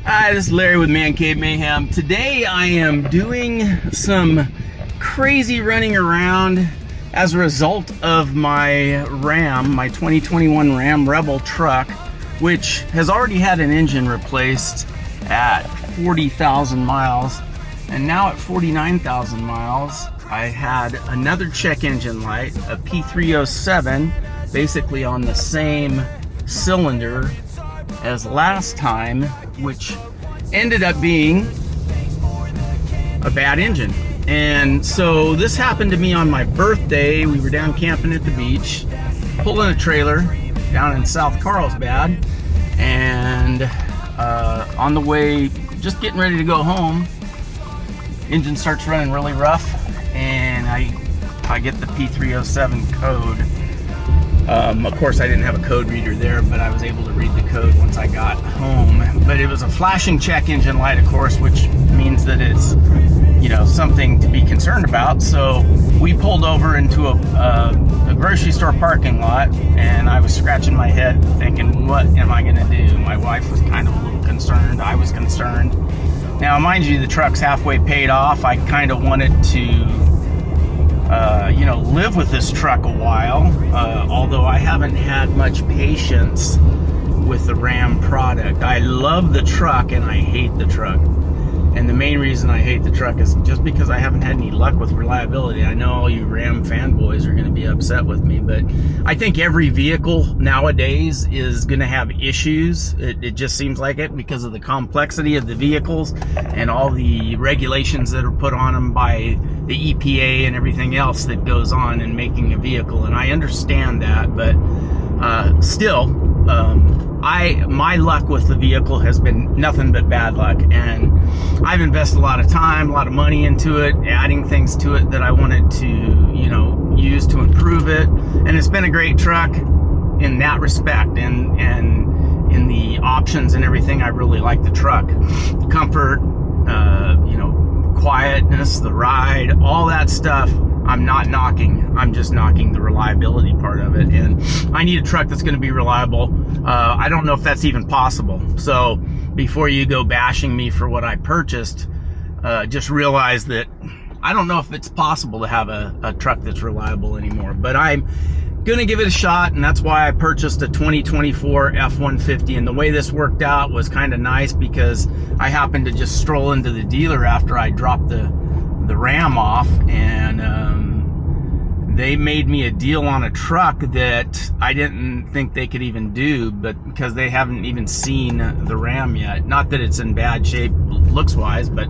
Hi, this is Larry with ManCave Mayhem. Today I am doing some crazy running around as a result of my Ram, my 2021 Ram Rebel truck, which has already had an engine replaced at 40,000 miles. And now at 49,000 miles, I had another check engine light, a P307, basically on the same cylinder as last time, which ended up being a bad engine. And so this happened to me on my birthday. We were down camping at the beach, pulling a trailer down in South Carlsbad, and on the way, just getting ready to go home, engine starts running really rough, and I get the P307 code. Of course, I didn't have a code reader there, but I was able to read the code once I got home. But it was a flashing check engine light, of course, which means that it's, you know, something to be concerned about. So we pulled over into a grocery store parking lot, and I was scratching my head thinking, what am I gonna do? My wife was kind of a little concerned. I was concerned. Now, mind you, the truck's halfway paid off. I kind of wanted to you know, live with this truck a while, although I haven't had much patience with the Ram product. I love the truck and I hate the truck. And the main reason I hate the truck is just because I haven't had any luck with reliability. I know all you Ram fanboys are going to be upset with me, but I think every vehicle nowadays is going to have issues. It just seems like it because of the complexity of the vehicles and all the regulations that are put on them by the EPA and everything else that goes on in making a vehicle. And I understand that, but still, my luck with the vehicle has been nothing but bad luck, and I've invested a lot of time, a lot of money into it, adding things to it that I wanted to, you know, use to improve it, and it's been a great truck in that respect, and in the options and everything. I really like the truck, the comfort, you know, quietness, the ride, all that stuff. I'm not knocking. I'm just knocking the reliability part of it. And I need a truck that's going to be reliable. I don't know if that's even possible. So before you go bashing me for what I purchased, just realize that I don't know if it's possible to have a truck that's reliable anymore. But I'm going to give it a shot, and that's why I purchased a 2024 F-150. And the way this worked out was kind of nice because I happened to just stroll into the dealer after I dropped the Ram off, and they made me a deal on a truck that I didn't think they could even do, but because they haven't even seen the Ram yet. Not that it's in bad shape looks wise, but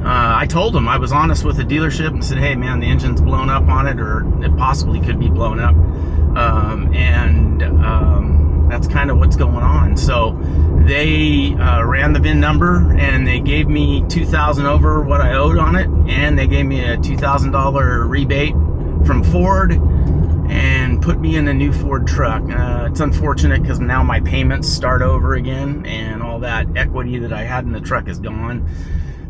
I told them, I was honest with the dealership and said, hey man, the engine's blown up on it, or it possibly could be blown up, and that's kind of what's going on. So they ran the VIN number, and they gave me $2,000 over what I owed on it, and they gave me a $2,000 rebate from Ford and put me in a new Ford truck. It's unfortunate because now my payments start over again, and all that equity that I had in the truck is gone.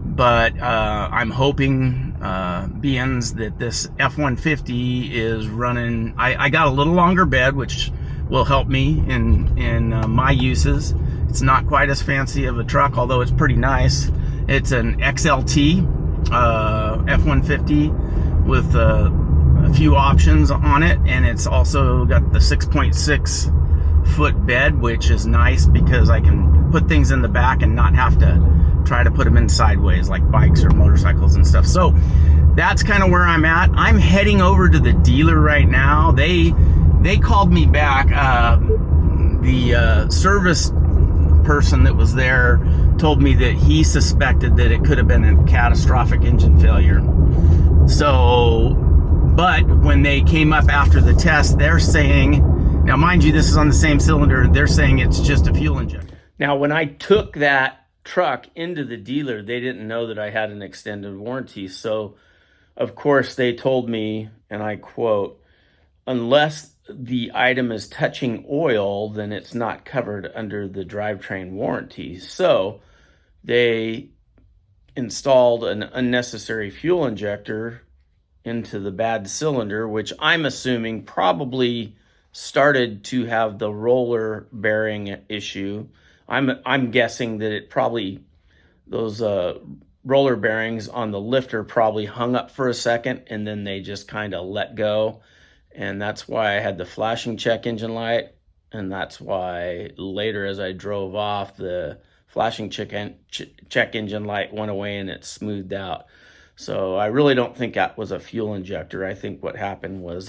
But I'm hoping, being that this F-150 is running, I got a little longer bed, which will help me in my uses. It's not quite as fancy of a truck, although it's pretty nice. It's an XLT F-150 with a few options on it, and it's also got the 6.6 foot bed, which is nice because I can put things in the back and not have to try to put them in sideways like bikes or motorcycles and stuff. So that's kind of where I'm at. I'm heading over to the dealer right now. They called me back. The service person that was there told me that he suspected that it could have been a catastrophic engine failure. So, but when they came up after the test, they're saying, now mind you, this is on the same cylinder, they're saying it's just a fuel injector. Now, when I took that truck into the dealer, they didn't know that I had an extended warranty. So, of course, they told me, and I quote, unless the item is touching oil, then it's not covered under the drivetrain warranty. So they installed an unnecessary fuel injector into the bad cylinder, which I'm assuming probably started to have the roller bearing issue. I'm guessing that it probably, those roller bearings on the lifter probably hung up for a second and then they just kind of let go. And that's why I had the flashing check engine light. And that's why later as I drove off, the flashing check engine light went away and it smoothed out. So I really don't think that was a fuel injector. I think what happened was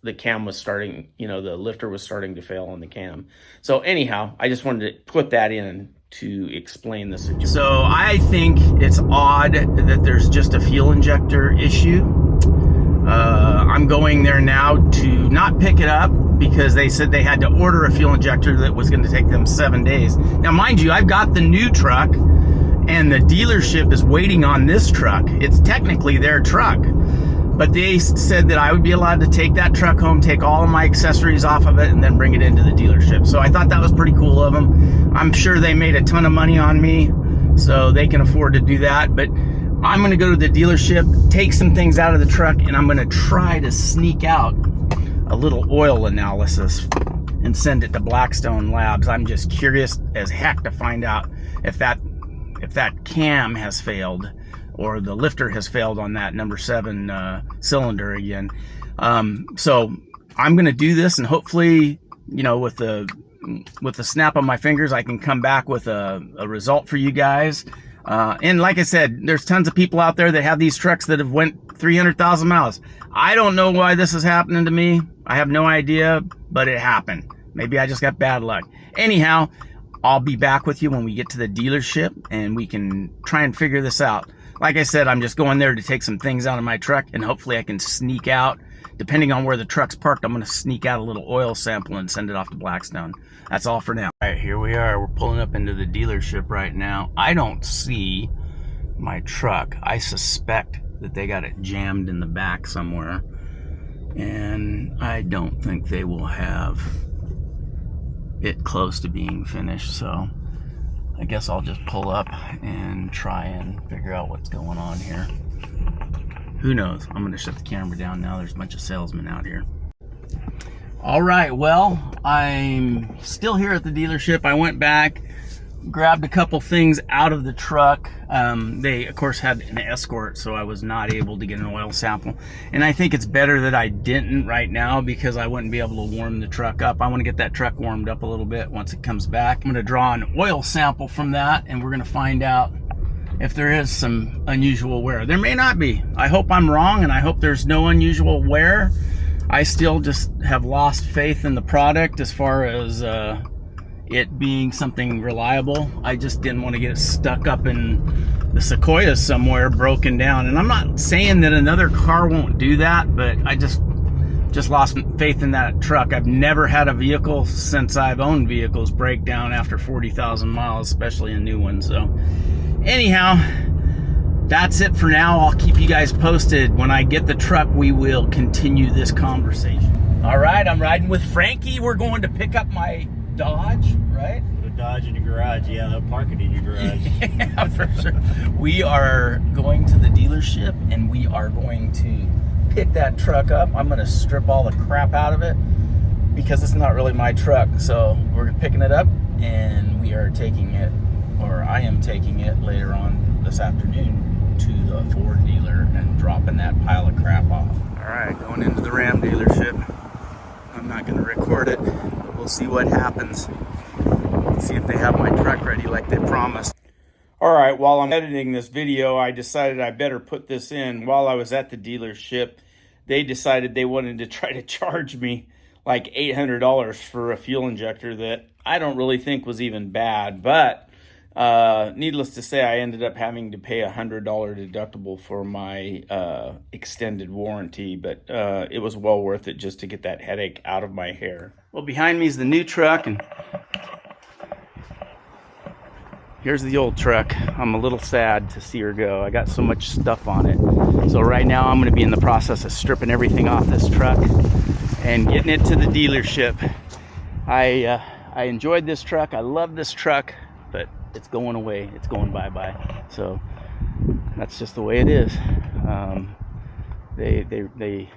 the cam was starting, the lifter was starting to fail on the cam. So anyhow, I just wanted to put that in to explain the situation. So I think it's odd that there's just a fuel injector issue. I'm going there now to not pick it up because they said they had to order a fuel injector that was going to take them 7 days. Now, mind you, I've got the new truck and the dealership is waiting on this truck. It's technically their truck, but they said that I would be allowed to take that truck home, take all of my accessories off of it, and then bring it into the dealership. So I thought that was pretty cool of them. I'm sure they made a ton of money on me, so they can afford to do that. But I'm going to go to the dealership, take some things out of the truck, and I'm going to try to sneak out a little oil analysis and send it to Blackstone Labs. I'm just curious as heck to find out if that cam has failed or the lifter has failed on that number 7 cylinder again. So I'm going to do this, and hopefully, with the snap of my fingers, I can come back with a result for you guys. And like I said, there's tons of people out there that have these trucks that have went 300,000 miles. I don't know why this is happening to me. I have no idea, but it happened. Maybe I just got bad luck. Anyhow, I'll be back with you when we get to the dealership and we can try and figure this out. Like I said, I'm just going there to take some things out of my truck, and hopefully I can sneak out, depending on where the truck's parked, I'm going to sneak out a little oil sample and send it off to Blackstone. That's all for now. All right, here we are. We're pulling up into the dealership right now. I don't see my truck. I suspect that they got it jammed in the back somewhere, and I don't think they will have it close to being finished. So I guess I'll just pull up and try and figure out what's going on here. Who knows? I'm going to shut the camera down now. There's a bunch of salesmen out here. All right, well, I'm still here at the dealership. I went back, grabbed a couple things out of the truck. They, of course, had an escort, so I was not able to get an oil sample. And I think it's better that I didn't right now because I wouldn't be able to warm the truck up. I want to get that truck warmed up a little bit once it comes back. I'm going to draw an oil sample from that, and we're going to find out if there is some unusual wear. There may not be. I hope I'm wrong, and I hope there's no unusual wear. I still just have lost faith in the product as far as it being something reliable. I just didn't want to get it stuck up in the sequoias somewhere, broken down. And I'm not saying that another car won't do that, but I just lost faith in that truck. I've never had a vehicle since I've owned vehicles break down after 40,000 miles, especially a new one. So anyhow, that's it for now. I'll keep you guys posted. When I get the truck, we will continue this conversation. All right, I'm riding with Frankie. We're going to pick up my Dodge, right? The Dodge in your garage, yeah, they'll park it in your garage. Yeah, for sure. We are going to the dealership and we are going to pick that truck up. I'm going to strip all the crap out of it because it's not really my truck. So we're picking it up and we are taking it, or I am taking it later on this afternoon to the Ford dealer and dropping that pile of crap off. All right, going into the Ram dealership. I'm not going to record it. We'll see what happens. See if they have my truck ready like they promised. All right, while I'm editing this video, I decided I better put this in. While I was at the dealership, they decided they wanted to try to charge me like $800 for a fuel injector that I don't really think was even bad, but needless to say, I ended up having to pay $100 deductible for my extended warranty, but it was well worth it just to get that headache out of my hair. Well, behind me is the new truck, and here's the old truck. I'm a little sad to see her go. I got so much stuff on it. So right now I'm going to be in the process of stripping everything off this truck and getting it to the dealership. I enjoyed this truck. I love this truck, but it's going away. It's going bye-bye. So that's just the way it is. They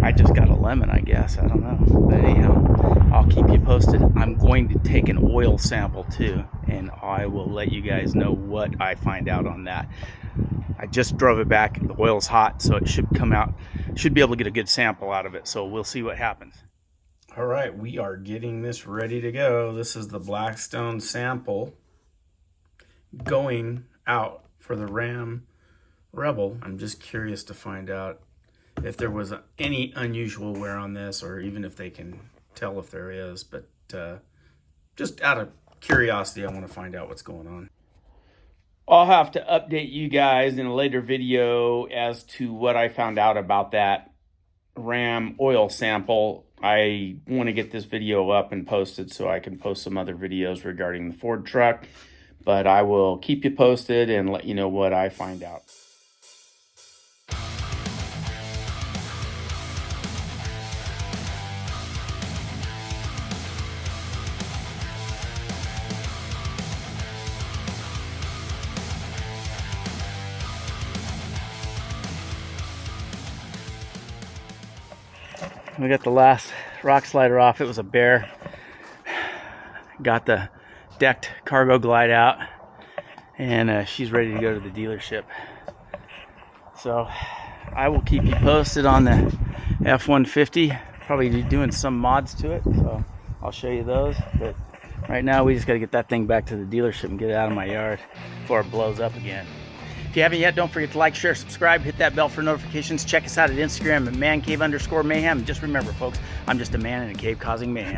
I just got a lemon, I guess. I don't know. But anyhow, I'll keep you posted. I'm going to take an oil sample too, and I will let you guys know what I find out on that. I just drove it back. The oil's hot, so it should come out. Should be able to get a good sample out of it. So we'll see what happens. All right, we are getting this ready to go. This is the Blackstone sample going out for the Ram Rebel. I'm just curious to find out if there was any unusual wear on this, or even if they can tell if there is. But just out of curiosity, I want to find out what's going on. I'll have to update you guys in a later video as to what I found out about that Ram oil sample. I want to get this video up and posted so I can post some other videos regarding the Ford truck, but I will keep you posted and let you know what I find out. We got the last rock slider off. It was a bear. Got the decked cargo glide out, and she's ready to go to the dealership. So I will keep you posted on the F-150. Probably be doing some mods to it, so I'll show you those. But right now we just got to get that thing back to the dealership and get it out of my yard before it blows up again. If you haven't yet, don't forget to like, share, subscribe, hit that bell for notifications. Check us out at Instagram at ManCave_Mayhem. Just remember, folks, I'm just a man in a cave causing mayhem.